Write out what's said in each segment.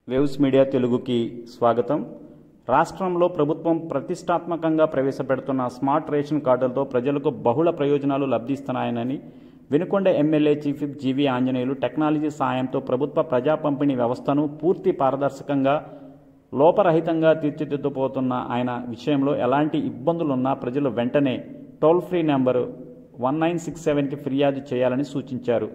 Waves media తెలుగుకి స్వాగతం. రాష్ట్రంలో ప్రభుత్వం ప్రతిష్టాత్మకంగా ప్రవేశపెడుతున్న స్మార్ట్ రేషన్ కార్డులతో ప్రజలకు బహుళ ప్రయోజనాలు లభిస్తున్నాయని Vinukonda MLA chief whip GV Anjaneyulu technology సాయంతో ప్రభుత్వ ప్రజా పంపిణీ వ్యవస్థను పూర్తి పారదర్శకంగా లోపరహితంగా తీర్చిదిద్దుపోతున్న ఆయన విషయంలో ఎలాంటి ఇబ్బందులున్నా ప్రజలు వెంటనే టోల్ ఫ్రీ నెంబరు 1967కి ఫిర్యాదు చేయాలని సూచించారు.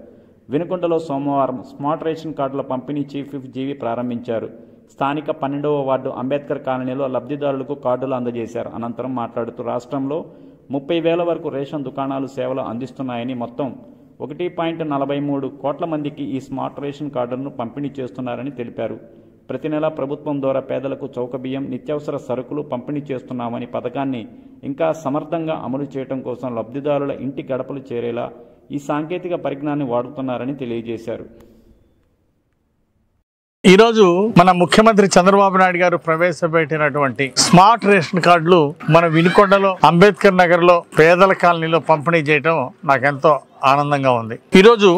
వినుకొండలో సోమవారం స్మార్ట్ రేషన్ కార్డుల పంపిణీ చీఫ్ విప్ జీవీ ప్రారంభించారు. స్థానిక 12వ వార్డు అంబేద్కర్ కాలనీలో లబ్ధిదారులకు కార్డులు అందజేశారు. అనంతరం మాట్లాడుతూ రాష్ట్రంలో 30,000 వరకు రేషన్ దుకాణాలు సేవలు అందిస్తున్నాయని, మొత్తం 1.43 కోట్ల మందికి ఈ స్మార్ట్ రేషన్ కార్డులను పంపిణీ చేస్తున్నారని తెలిపారు. ప్రతి నెల ప్రభుత్వం ద్వారా పేదలకు చౌకబియ్యం, నిత్యావసర సరుకులు పంపిణీ చేస్తున్నామని, పథకాన్ని ఇంకా సమర్థంగా అమలు చేయడం కోసం లబ్ధిదారుల ఇంటి గడపలు చేరేలా ఈ సాంకేతిక పరిజ్ఞానాన్ని వాడుతున్నారని తెలియజేశారు. ఈరోజు మన ముఖ్యమంత్రి చంద్రబాబు నాయుడు గారు ప్రవేశపెట్టినటువంటి స్మార్ట్ రేషన్ కార్డులు మన వినుకొండలో అంబేద్కర్ నగర్ లో పేదల కాలనీలో పంపిణీ చేయడం నాకెంతో ఆనందంగా ఉంది. ఈరోజు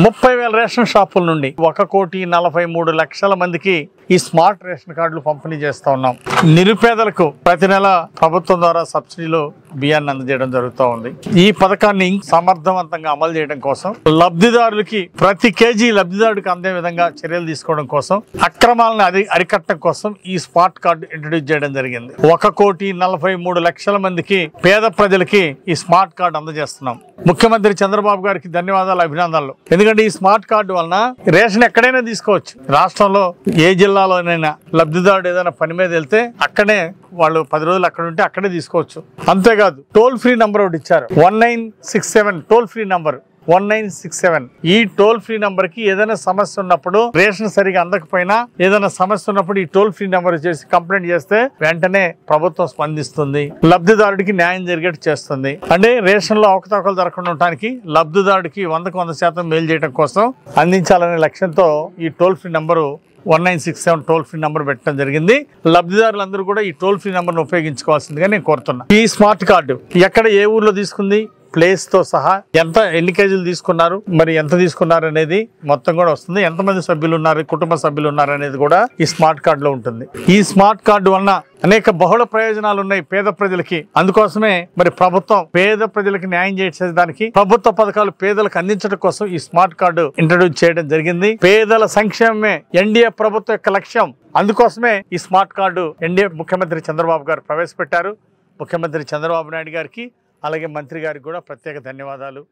30,000 రేషన్ షాపుల నుండి 1,43,00,000 మందికి ఈ స్మార్ట్ రేషన్ కార్డులు పంపిణీ చేస్తూ ఉన్నాం. నిరుపేదలకు ప్రతి నెల ప్రభుత్వం ద్వారా సబ్సిడీలో బియ్యాన్ని అందజేయడం జరుగుతూ ఉంది. ఈ పథకాన్ని సమర్థవంతంగా అమలు చేయడం కోసం లబ్ధిదారులకి ప్రతి కేజీ లబ్ధిదారుడికి అందే విధంగా చర్యలు తీసుకోవడం కోసం, అక్రమాలను అరికట్టడం కోసం ఈ స్మార్ట్ కార్డు ఇంట్రడ్యూస్ చేయడం జరిగింది. 1,43,00,000 మందికి పేద ప్రజలకి ఈ స్మార్ట్ కార్డు అందజేస్తున్నాం. ముఖ్యమంత్రి చంద్రబాబు గారికి ధన్యవాదాలు, అభినందనలు. ఎందుకంటే ఈ స్మార్ట్ కార్డు వలన రేషన్ ఎక్కడైనా తీసుకోవచ్చు. రాష్ట్రంలో ఏ జిల్లాలోనైనా లబ్ధిదారుడు ఏదైనా పని మీద వెళ్తే అక్కడే వాళ్ళు 10 రోజులు అక్కడ ఉంటే అక్కడే తీసుకోవచ్చు. అంతేకాదు టోల్ ఫ్రీ నంబర్ ఒకటి ఇచ్చారు, 1967 టోల్ ఫ్రీ నంబర్ 1967. ఈ టోల్ ఫ్రీ నంబర్ కి ఏదైనా సమస్య ఉన్నప్పుడు, రేషన్ సరిగా అందకపోయినా ఏదైనా సమస్య ఉన్నప్పుడు ఈ టోల్ ఫ్రీ నంబర్ చేసి కంప్లైంట్ చేస్తే వెంటనే ప్రభుత్వం స్పందిస్తుంది, లబ్ధిదారుడికి న్యాయం జరిగేట్టు చేస్తుంది. అంటే రేషన్ లో అవకతవకలు జరగకుండా ఉండడానికి లబ్ధిదారుడికి 100% మేలు చేయడం కోసం అందించాలనే లక్ష్యంతో ఈ toll free number 1967 toll free number పెట్టడం జరిగింది. లబ్ధిదారులందరూ కూడా ఈ టోల్ ఫ్రీ నంబర్ను ఉపయోగించుకోవాల్సిందిగా నేను కోరుతున్నా. ఈ స్మార్ట్ కార్డు ఎక్కడ ఏ ఊర్లో తీసుకుంది, ప్లేస్ తో సహా ఎన్ని కేజీలు తీసుకున్నారు, మరి ఎంత తీసుకున్నారు అనేది మొత్తం కూడా వస్తుంది. ఎంతమంది సభ్యులు ఉన్నారు, కుటుంబ సభ్యులు ఉన్నారు అనేది కూడా ఈ స్మార్ట్ కార్డు లో ఉంటుంది. ఈ స్మార్ట్ కార్డు వలన అనేక బహుళ ప్రయోజనాలు ఉన్నాయి పేద ప్రజలకి. అందుకోసమే మరి ప్రభుత్వం పేద ప్రజలకు న్యాయం చేసేదానికి ప్రభుత్వ పథకాలు పేదలకు అందించడం కోసం ఈ స్మార్ట్ కార్డు ఇంట్రడ్యూస్ చేయడం జరిగింది. పేదల సంక్షేమమే ఎన్డీఏ ప్రభుత్వం యొక్క లక్ష్యం. అందుకోసమే ఈ స్మార్ట్ కార్డు ఎన్డీఏ ముఖ్యమంత్రి చంద్రబాబు గారు ప్రవేశపెట్టారు. ముఖ్యమంత్రి చంద్రబాబు నాయుడు గారికి అలాగే మంత్రి గారికి కూడా ప్రత్యేక ధన్యవాదాలు,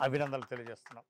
అభినందనలు తెలియజేస్తున్నాం.